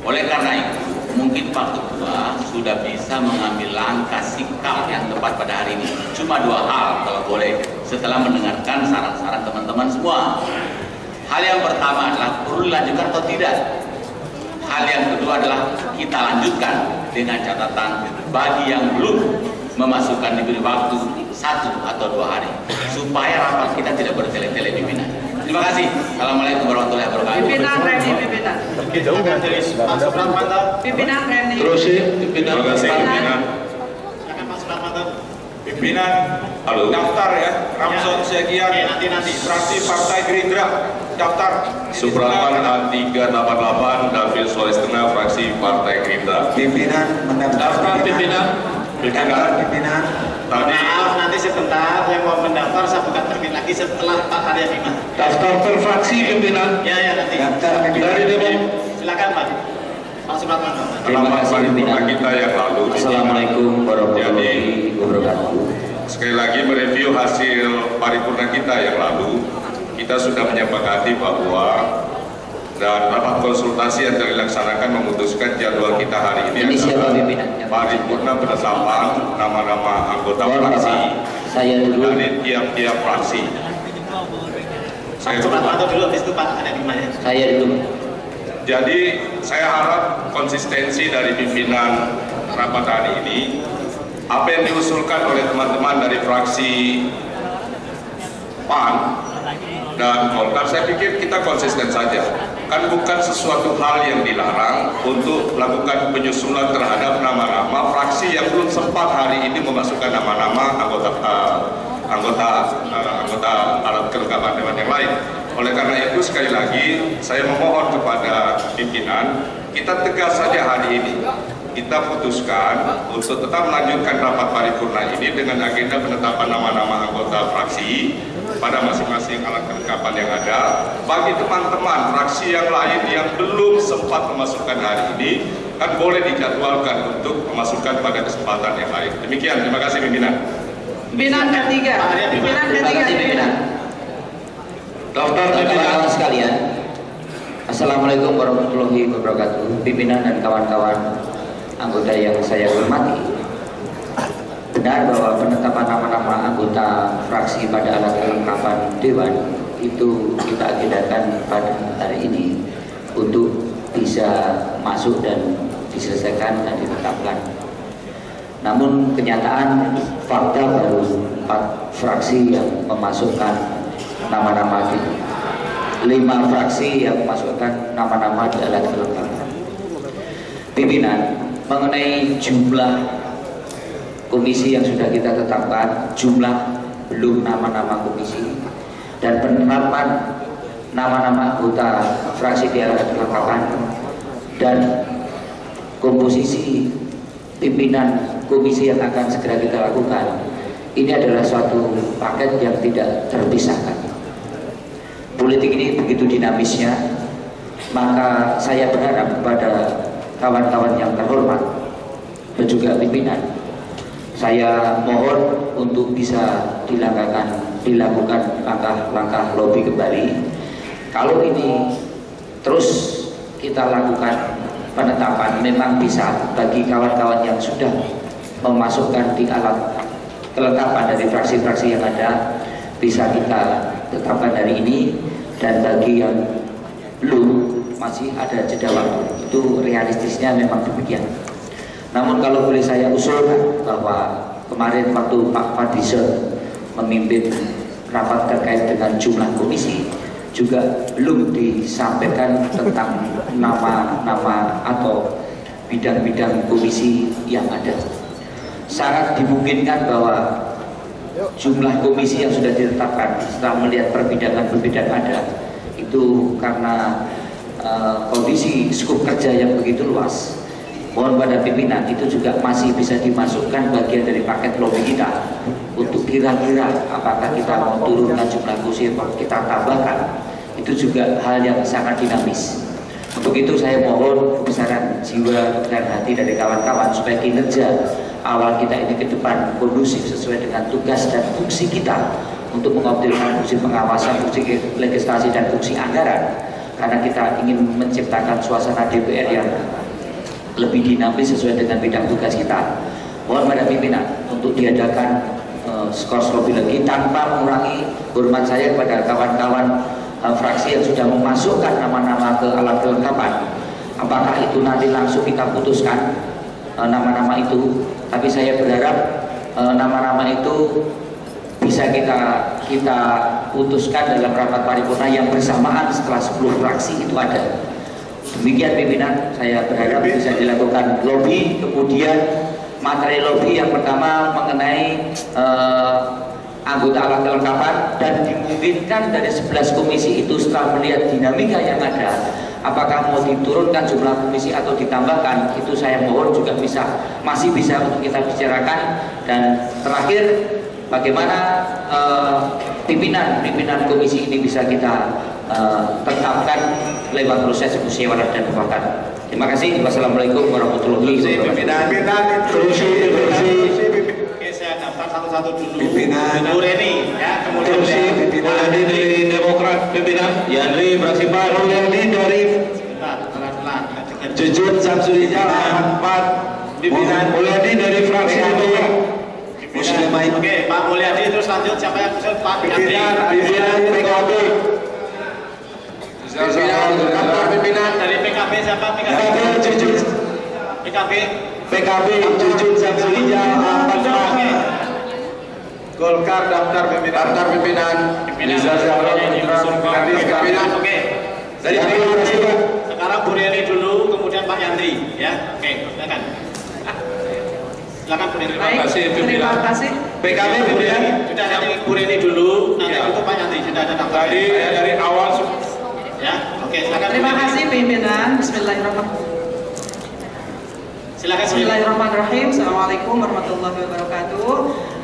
Oleh karena itu, mungkin Pak Ketua sudah bisa mengambil langkah sikap yang tepat pada hari ini. Cuma 2 hal kalau boleh, setelah mendengarkan saran-saran teman-teman semua. Hal yang pertama adalah perlu dilanjutkan atau tidak. Hal yang kedua adalah kita lanjutkan dengan catatan bagi yang belum memasukkan diberi waktu 1 atau 2 hari supaya rapat kita tidak bertele-tele pimpinan. Terima kasih. Assalamualaikum warahmatullahi wabarakatuh. Pimpinan Reni, pimpinan. Pak Supratmanto. Pimpinan Reni. Terusin, pimpinan. Terima kasih, pimpinan. Silakan Pak Supratmanto. Pimpinan, daftar ya, Ramson Sekian, nanti. fraksi Partai Gerindra, daftar. Supratman A388, David Soleh Setengah, fraksi Partai Gerindra. Pimpinan Daftar pimpinan. Pimpinan. Tadi. Maaf, nanti sebentar yang mau mendaftar saya buka termin lagi setelah Pak Arya Bima. Daftar per fraksi pimpinan. Ya nanti. Daftar pimpinan. Dari Depok. Silakan Pak. Pak Supratmanto. Terima kasih pimpinan kita yang lalu. Assalamualaikum warahmatullahi wabarakatuh. Sekali lagi mereview hasil paripurna kita yang lalu, kita sudah menyepakati bahwa dan rapat konsultasi yang dilaksanakan memutuskan jadwal kita hari ini adalah paripurna penetapan nama-nama anggota fraksi dari tiap-tiap fraksi. Pak Supratmanto dulu, habis itu Pak Arya Bima ya. Saya dulu. Jadi saya harap konsistensi dari pimpinan rapat hari ini, apa yang diusulkan oleh teman-teman dari fraksi PAN dan Golkar, saya pikir kita konsisten saja. Kan bukan sesuatu hal yang dilarang untuk melakukan penyusulan terhadap nama-nama fraksi yang belum sempat hari ini memasukkan nama-nama anggota alat kelengkapan dewan yang lain. Oleh karena itu sekali lagi saya memohon kepada pimpinan, kita tegas saja hari ini. Kita putuskan untuk tetap melanjutkan rapat paripurna ini dengan agenda penetapan nama-nama anggota fraksi pada masing-masing alat kelengkapan yang ada. Bagi teman-teman fraksi yang lain yang belum sempat memasukkan hari ini, kan boleh dijadwalkan untuk memasukkan pada kesempatan yang lain. Demikian, terima kasih pimpinan. Pimpinan ketiga. Pimpinan ketiga. Daftar Kawan-kawan sekalian, Assalamualaikum warahmatullahi wabarakatuh. Pimpinan dan kawan-kawan anggota yang saya hormati, benar bahwa penetapan nama-nama anggota fraksi pada alat kelengkapan dewan itu kita agendakan pada hari ini untuk bisa masuk dan diselesaikan dan ditetapkan. Namun kenyataan fakta baru 4 fraksi yang memasukkan nama-nama itu, 5 fraksi yang memasukkan nama-nama di alat kelengkapan. Pimpinan, mengenai jumlah komisi yang sudah kita tetapkan, jumlah belum nama-nama komisi, dan penerapan nama-nama anggota fraksi di alat kelengkapan dan komposisi pimpinan komisi yang akan segera kita lakukan, ini adalah suatu paket yang tidak terpisahkan. Politik ini begitu dinamisnya, maka saya berharap kepada kawan-kawan yang terhormat dan juga pimpinan, saya mohon untuk bisa dilakukan langkah-langkah lobby kembali. Kalau ini terus kita lakukan penetapan, memang bisa bagi kawan-kawan yang sudah memasukkan di alat kelengkapan dari fraksi-fraksi yang ada, bisa kita tetapkan hari ini. Dan bagi yang belum, masih ada jeda waktu, itu realistisnya memang demikian. Namun kalau boleh saya usulkan bahwa kemarin waktu Pak Fadlizon memimpin rapat terkait dengan jumlah komisi, juga belum disampaikan tentang nama-nama atau bidang-bidang komisi yang ada. Sangat dimungkinkan bahwa jumlah komisi yang sudah ditetapkan setelah melihat perbedaan ada itu karena kondisi skup kerja yang begitu luas. Mohon pada pimpinan itu juga masih bisa dimasukkan bagian dari paket lobby kita untuk kira-kira apakah kita mau turunkan jumlah kursi atau kita tambahkan. Itu juga hal yang sangat dinamis. Untuk itu saya mohon kebesaran jiwa dan hati dari kawan-kawan supaya kinerja awal kita ini ke depan kondusif sesuai dengan tugas dan fungsi kita untuk mengoptimalkan fungsi pengawasan, fungsi legislasi dan fungsi anggaran, karena kita ingin menciptakan suasana DPR yang lebih dinamis sesuai dengan bidang tugas kita. Mohon pada pimpinan untuk diadakan skors lobby lagi tanpa mengurangi hormat saya kepada kawan-kawan fraksi yang sudah memasukkan nama-nama ke alat kelengkapan. Apakah itu nanti langsung kita putuskan nama-nama itu, tapi saya berharap nama-nama itu bisa kita kita putuskan dalam rapat paripurna yang bersamaan setelah 10 fraksi itu ada. Demikian pimpinan, saya berharap bisa dilakukan lobby, kemudian materi lobby yang pertama mengenai anggota alat kelengkapan, dan dimungkinkan dari 11 komisi itu setelah melihat dinamika yang ada, apakah mau diturunkan jumlah komisi atau ditambahkan, itu saya mohon juga masih bisa untuk kita bicarakan. Dan terakhir, bagaimana pimpinan komisi ini bisa kita tetapkan lewat proses musyawarah dan mufakat. Terima kasih. Wassalamualaikum warahmatullahi wabarakatuh. Oke, saya daftar satu-satu dulu. Pimpinan. Bu Reni, ya, kemudian Pimpinan dari Demokrat, pimpinan Yandri fraksi baru, Yandri dari pelan-pelan. Jujun Samsudija 4, pimpinan Mulyadi dari fraksi Demokrat. Muslimain. Oke, Pak Mulyadi, terus lanjut siapa yang usul? Pak Pimpinan PKB. Pimpinan dari PKB siapa? PKB Jujun. PKB Jujun Samsudija 4. Golkar daftar pimpinan. Pimpinan. Oke. Dari sekarang Bu Reni dulu, kemudian Pak Yandri, ya. Oke, silakan. Silakan Bu Reni. Terima kasih. PKB kemudian sudah ada Bu Reni dulu, nanti itu Pak Yandri sudah ada daftar. Dari awal. Ya, oke, silakan. Terima kasih pimpinan. Bismillahirrahmanirrahim. Silakan. Bismillahirrahmanirrahim. Assalamualaikum warahmatullahi wabarakatuh.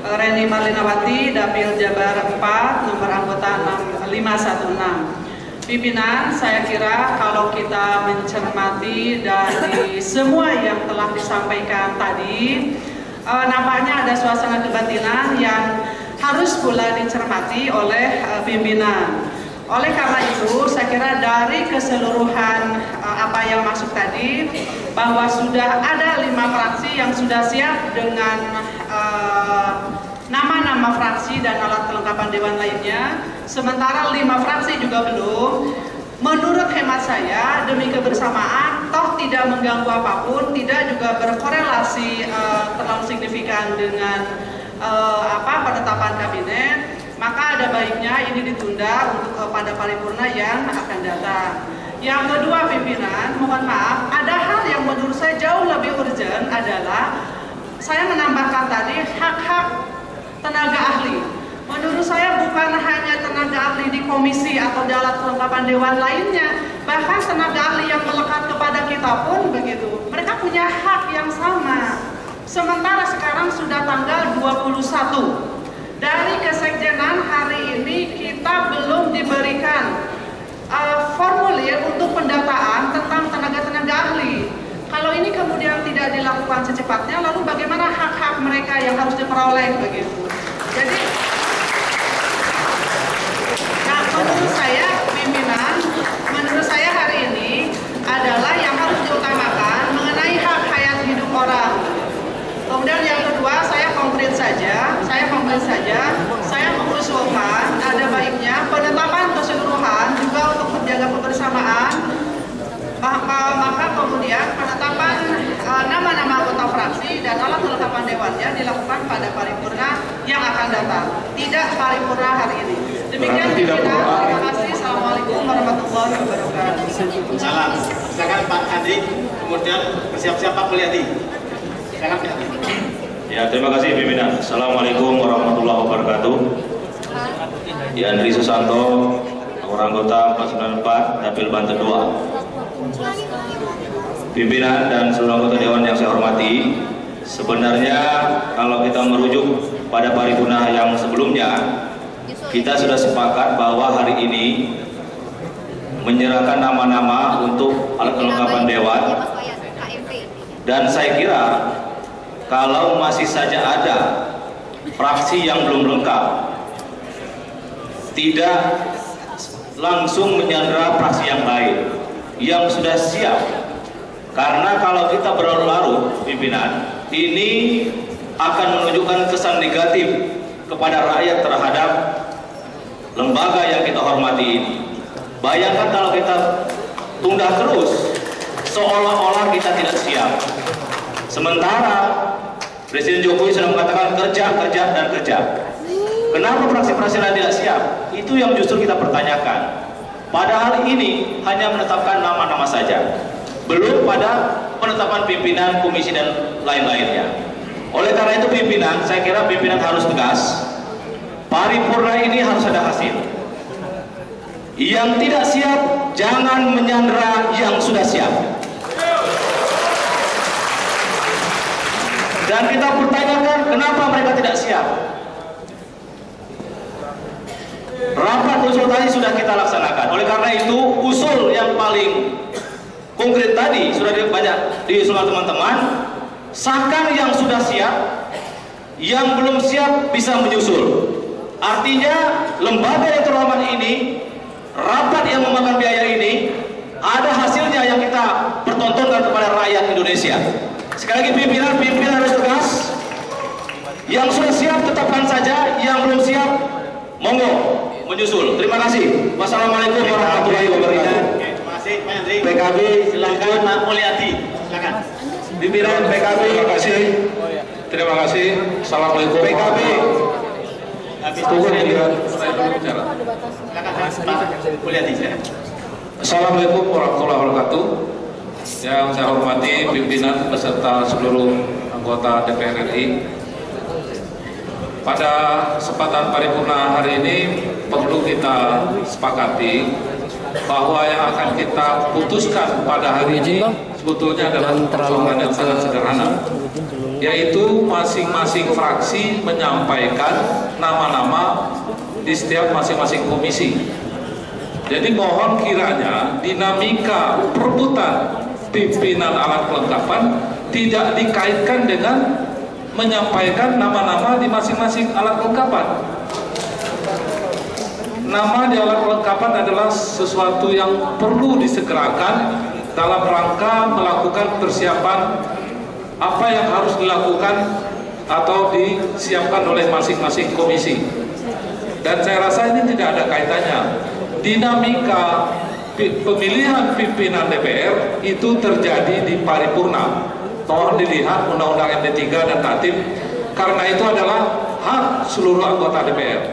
Reni Marlinawati, Dapil Jabar 4, nomor anggota 516. Pimpinan, saya kira kalau kita mencermati dari semua yang telah disampaikan tadi, nampaknya ada suasana kebatinan yang harus pula dicermati oleh pimpinan. Oleh karena itu, saya kira dari keseluruhan apa yang masuk tadi, bahwa sudah ada 5 fraksi yang sudah siap dengan nama-nama fraksi dan alat kelengkapan dewan lainnya, sementara 5 fraksi juga belum. Menurut hemat saya, demi kebersamaan, toh tidak mengganggu apapun, tidak juga berkorelasi terlalu signifikan dengan penetapan kabinet, maka ada baiknya ini ditunda untuk pada paripurna yang akan datang. Yang kedua pimpinan, mohon maaf, ada hal yang menurut saya jauh lebih urgent adalah saya menambahkan tadi hak-hak tenaga ahli. Menurut saya bukan hanya tenaga ahli di komisi atau di alat kelengkapan dewan lainnya, bahkan tenaga ahli yang melekat kepada kita pun begitu. Mereka punya hak yang sama. Sementara sekarang sudah tanggal 21. Dari kesekjenan hari ini kita belum diberikan formulir untuk pendataan tentang tenaga-tenaga ahli. Kalau ini kemudian tidak dilakukan secepatnya, lalu bagaimana hak-hak mereka yang harus diperoleh begitu? Jadi, nah menurut saya pimpinan, menurut saya hari ini adalah yang harus diutamakan mengenai hak hayat hidup orang. Kemudian yang kedua, saya konkret saja, saya mengusulkan ada baiknya penetapan keseluruhan juga untuk menjaga kebersamaan, maka kemudian penetapan nama-nama anggota fraksi dan alat kelengkapan dewannya dilakukan pada paripurna yang akan datang, tidak paripurna hari ini. Demikian pimpinan, terima kasih. Assalamualaikum warahmatullahi wabarakatuh. Salam. Silakan Pak Andi, kemudian bersiap-siap Pak Mulyadi. Silakan Pak Andi. Ya, terima kasih pimpinan. Assalamualaikum warahmatullahi wabarakatuh. Yandri Susanto, nomor anggota 494, Dapil Banten 2. Pimpinan dan seluruh anggota dewan yang saya hormati, sebenarnya kalau kita merujuk pada paripurna yang sebelumnya, kita sudah sepakat bahwa hari ini menyerahkan nama-nama untuk alat kelengkapan dewan, dan saya kira kalau masih saja ada fraksi yang belum lengkap, tidak langsung menyandera fraksi yang lain yang sudah siap. Karena kalau kita berlarut-larut pimpinan, ini akan menunjukkan kesan negatif kepada rakyat terhadap lembaga yang kita hormati ini. Bayangkan kalau kita tunda terus, seolah-olah kita tidak siap. Sementara Presiden Jokowi sudah mengatakan kerja, kerja, dan kerja. Kenapa fraksi-fraksi lain tidak siap? Itu yang justru kita pertanyakan. Padahal ini hanya menetapkan nama-nama saja, belum pada penetapan pimpinan, komisi dan lain-lainnya. Oleh karena itu pimpinan, saya kira pimpinan harus tegas. Paripurna ini harus ada hasil. Yang tidak siap jangan menyandera yang sudah siap. Dan kita pertanyakan kenapa mereka tidak siap. Rapat konsultasi sudah kita laksanakan. Oleh karena itu usul yang paling konkret tadi sudah banyak diusulkan teman-teman. Sahkan yang sudah siap, yang belum siap bisa menyusul. Artinya lembaga yang terhormat ini, rapat yang memakan biaya ini, ada hasilnya yang kita pertontonkan kepada rakyat Indonesia. Sekali lagi pimpinan harus tegas. Yang sudah siap tetapkan saja, yang belum siap monggo menyusul. Terima kasih. Wassalamualaikum warahmatullahi wabarakatuh. Terima kasih Pak Hendri. PKB silakan Pak Mulyadi. Silakan. Pimpinan PKB. Terima kasih. Terima kasih. Assalamualaikum. PKB. Tunggu pimpinan. Pak Mulyadi. Assalamualaikum warahmatullahi wabarakatuh. Yang saya hormati pimpinan beserta seluruh anggota DPR RI. Pada kesempatan paripurna hari ini perlu kita sepakati bahwa yang akan kita putuskan pada hari ini sebetulnya adalah persoalan yang sangat sederhana, yaitu masing-masing fraksi menyampaikan nama-nama di setiap masing-masing komisi. Jadi mohon kiranya dinamika perebutan pimpinan alat kelengkapan tidak dikaitkan dengan menyampaikan nama-nama di masing-masing alat kelengkapan. Nama di alat kelengkapan adalah sesuatu yang perlu disegerakan dalam rangka melakukan persiapan apa yang harus dilakukan atau disiapkan oleh masing-masing komisi. Dan saya rasa ini tidak ada kaitannya. Dinamika pemilihan pimpinan DPR itu terjadi di paripurna. Mohon dilihat Undang-Undang MD3 dan Tatip, karena itu adalah hak seluruh anggota DPR.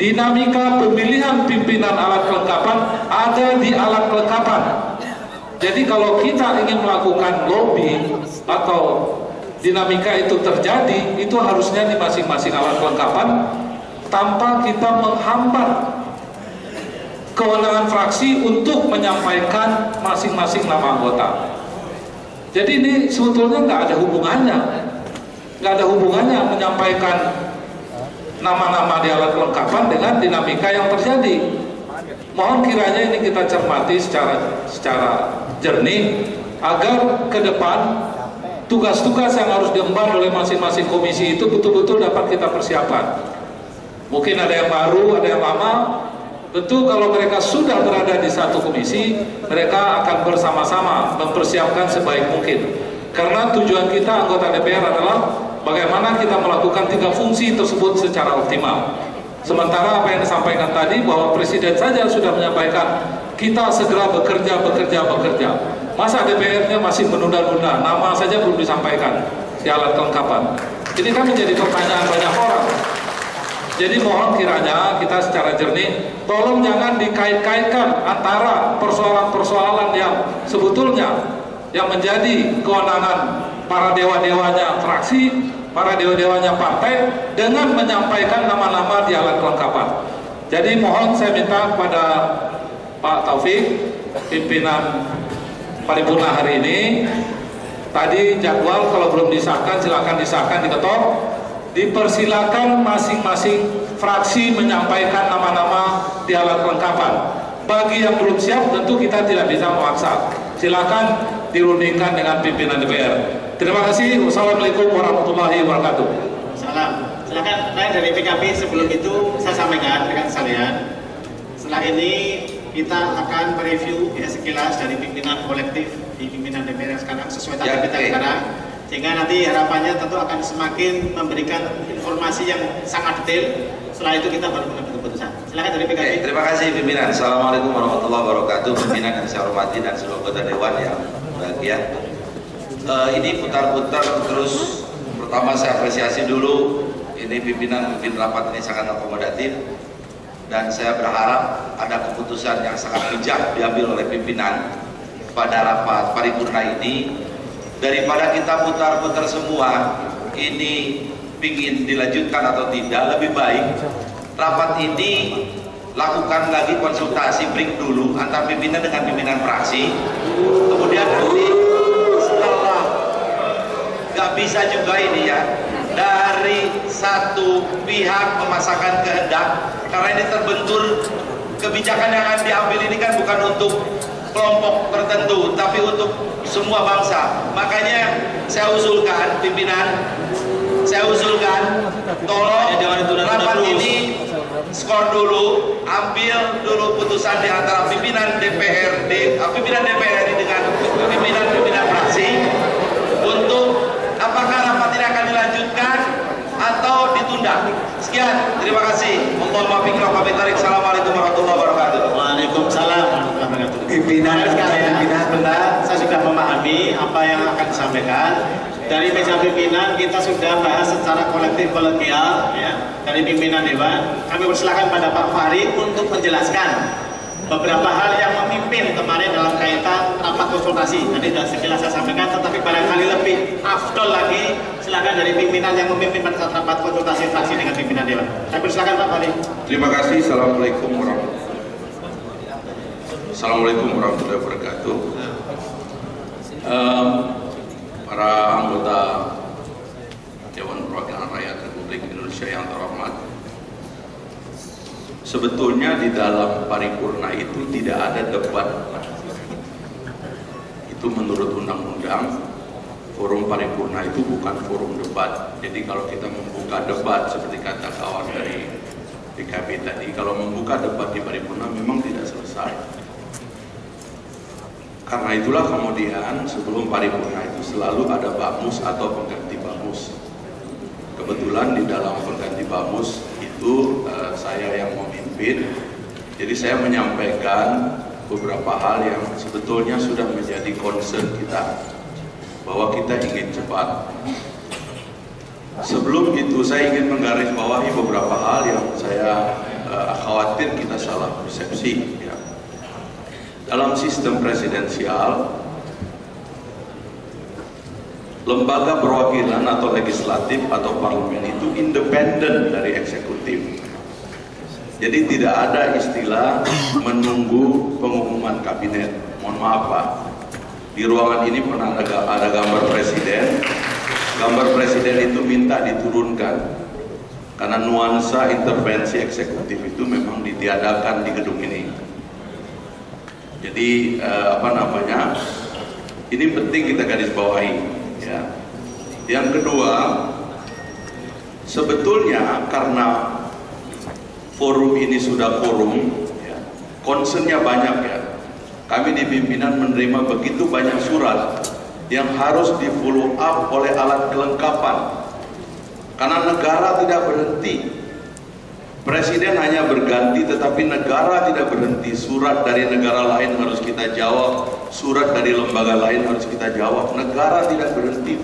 Dinamika pemilihan pimpinan alat kelengkapan ada di alat kelengkapan. Jadi kalau kita ingin melakukan lobby atau dinamika itu terjadi, itu harusnya di masing-masing alat kelengkapan tanpa kita menghambat kewenangan fraksi untuk menyampaikan masing-masing nama anggota. Jadi ini sebetulnya nggak ada hubungannya menyampaikan nama-nama di alat kelengkapan dengan dinamika yang terjadi. Mohon kiranya ini kita cermati secara jernih agar ke depan tugas-tugas yang harus diemban oleh masing-masing komisi itu betul-betul dapat kita persiapkan. Mungkin ada yang baru, ada yang lama. Tentu kalau mereka sudah berada di satu komisi, mereka akan bersama-sama mempersiapkan sebaik mungkin. Karena tujuan kita anggota DPR adalah bagaimana kita melakukan 3 fungsi tersebut secara optimal. Sementara apa yang disampaikan tadi bahwa Presiden saja sudah menyampaikan kita segera bekerja. Masa DPR-nya masih menunda-nunda, nama saja belum disampaikan di alat kelengkapan. Ini kan menjadi pertanyaan banyak orang. Jadi mohon kiranya kita secara jernih, tolong jangan dikait-kaitkan antara persoalan-persoalan yang sebetulnya yang menjadi kewenangan para dewa-dewanya fraksi, para dewa-dewanya partai dengan menyampaikan nama-nama di alat kelengkapan. Jadi mohon saya minta kepada Pak Taufik, pimpinan paripurna hari ini, tadi jadwal kalau belum disahkan silakan disahkan, diketok. Dipersilakan masing-masing fraksi menyampaikan nama-nama di alat kelengkapan. Bagi yang belum siap tentu kita tidak bisa memaksa. Silakan dirundingkan dengan pimpinan DPR. Terima kasih. Wassalamualaikum warahmatullahi wabarakatuh. Salam. Silakan saya dari PKB. Sebelum itu saya sampaikan dengan sekalian. Setelah ini kita akan mereview ya sekilas dari pimpinan kolektif di pimpinan DPR sekarang sesuai target kita sekarang. Sehingga nanti harapannya tentu akan semakin memberikan informasi yang sangat detail. Setelah itu kita baru mengambil keputusan. Silakan dari PKB. Terima kasih pimpinan. Assalamualaikum warahmatullahi wabarakatuh. Pimpinan yang saya hormati dan seluruh anggota dewan yang bahagia. Ini putar-putar terus. Pertama saya apresiasi dulu ini pimpinan memimpin rapat ini sangat akomodatif, dan saya berharap ada keputusan yang sangat bijak diambil oleh pimpinan pada rapat paripurna ini. Daripada kita putar-putar semua, ini ingin dilanjutkan atau tidak, lebih baik rapat ini lakukan lagi konsultasi, break dulu antar pimpinan dengan pimpinan fraksi, kemudian nanti setelah nggak bisa juga ini ya dari satu pihak memasangkan kehendak, karena ini terbentur kebijakan yang akan diambil ini kan bukan untuk kelompok tertentu tapi untuk semua bangsa. Makanya saya usulkan pimpinan, saya usulkan tolong rapat ini skor dulu, ambil dulu putusan di antara pimpinan DPRD, pimpinan DPR ini dengan pimpinan fraksi untuk apakah rapat ini akan dilanjutkan atau ditunda. Sekian, terima kasih. Assalamualaikum warahmatullahi wabarakatuh. Waalaikumsalam warahmatullahi wabarakatuh. Pimpinan sekalian, sebentar saya sudah memahami apa yang akan disampaikan. Dari meja pimpinan kita sudah bahas secara kolektif kolegial ya, dari pimpinan dewan. Kami persilakan pada Pak Farid untuk menjelaskan beberapa hal yang memimpin kemarin dalam kaitan rapat konsultasi. Tadi sudah sekilas saya sampaikan, tetapi barangkali lebih afdol lagi silakan dari pimpinan yang memimpin pada saat rapat konsultasi fraksi dengan pimpinan dewan. Saya persilakan Pak Farid. Terima kasih. Assalamualaikum warahmatullahi wabarakatuh. Para anggota Dewan Perwakilan Rakyat Republik Indonesia yang terhormat, sebetulnya di dalam paripurna itu tidak ada debat. Itu menurut undang-undang, forum paripurna itu bukan forum debat. Jadi kalau kita membuka debat seperti kata kawan dari PKB tadi, kalau membuka debat di paripurna memang tidak selesai. Karena itulah kemudian sebelum paripurna itu selalu ada bamus atau pengganti bamus. Kebetulan di dalam pengganti bamus itu saya yang memimpin, jadi saya menyampaikan beberapa hal yang sebetulnya sudah menjadi concern kita, bahwa kita ingin cepat. Sebelum itu saya ingin menggarisbawahi beberapa hal yang saya khawatir kita salah persepsi ya. Dalam sistem presidensial, lembaga perwakilan atau legislatif atau parlemen itu independen dari eksekutif. Jadi tidak ada istilah menunggu pengumuman kabinet. Mohon maaf Pak, di ruangan ini pernah ada gambar presiden. Gambar presiden itu minta diturunkan karena nuansa intervensi eksekutif itu memang ditiadakan di gedung ini. Jadi ini penting kita garis bawahi ya. Yang kedua, sebetulnya karena forum ini sudah forum ya, concernnya banyak ya. Kami di pimpinan menerima begitu banyak surat yang harus di follow up oleh alat kelengkapan, karena negara tidak berhenti. Presiden hanya berganti, tetapi negara tidak berhenti. Surat dari negara lain harus kita jawab, surat dari lembaga lain harus kita jawab. Negara tidak berhenti.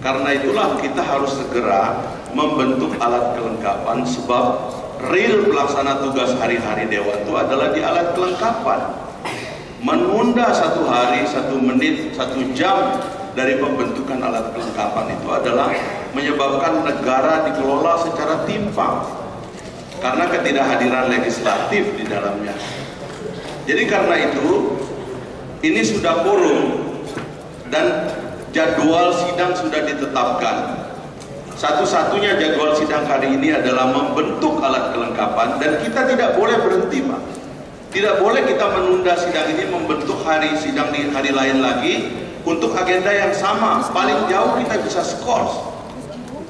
Karena itulah kita harus segera membentuk alat kelengkapan, sebab real pelaksana tugas hari-hari Dewan itu adalah di alat kelengkapan. Menunda 1 hari, 1 menit, 1 jam dari pembentukan alat kelengkapan itu adalah menyebabkan negara dikelola secara timpang, karena ketidakhadiran legislatif di dalamnya. Jadi karena itu ini sudah forum dan jadwal sidang sudah ditetapkan. Satu-satunya jadwal sidang hari ini adalah membentuk alat kelengkapan, dan kita tidak boleh berhenti Pak. Tidak boleh kita menunda sidang ini, membentuk hari sidang di hari lain lagi untuk agenda yang sama. Paling jauh kita bisa skors.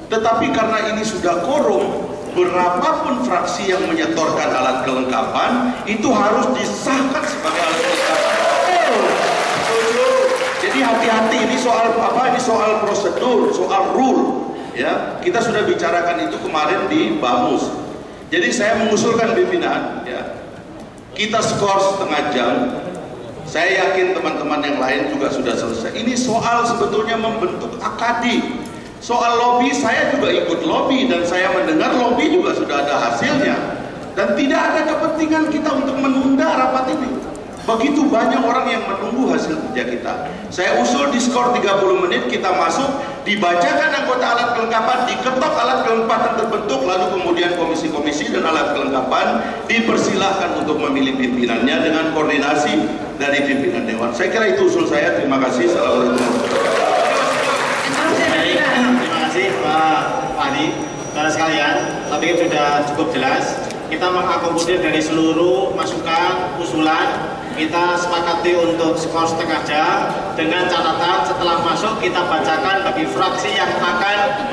Tetapi karena ini sudah quorum, berapapun fraksi yang menyetorkan alat kelengkapan itu harus disahkan sebagai alat kelengkapan. Jadi hati-hati, ini soal apa? Ini soal prosedur, soal rule. Ya, kita sudah bicarakan itu kemarin di Bamus. Jadi saya mengusulkan pimpinan, ya, kita skor setengah jam. Saya yakin teman-teman yang lain juga sudah selesai. Ini soal sebetulnya membentuk akadi. Soal lobby, saya juga ikut lobby dan saya mendengar lobby juga sudah ada hasilnya. Dan tidak ada kepentingan kita untuk menunda rapat ini. Begitu banyak orang yang menunggu hasil kerja kita. Saya usul diskor 30 menit, kita masuk, dibacakan anggota alat kelengkapan, diketok alat kelengkapan terbentuk, lalu kemudian komisi-komisi dan alat kelengkapan dipersilahkan untuk memilih pimpinannya dengan koordinasi dari pimpinan Dewan. Saya kira itu usul saya. Terima kasih. Assalamualaikum. Terima kasih Pak Adi. Saudara sekalian, tapi sudah cukup jelas. Kita mengakomodir dari seluruh masukan, usulan. Kita sepakati untuk skor setengah jam dengan catatan setelah masuk kita bacakan bagi fraksi yang akan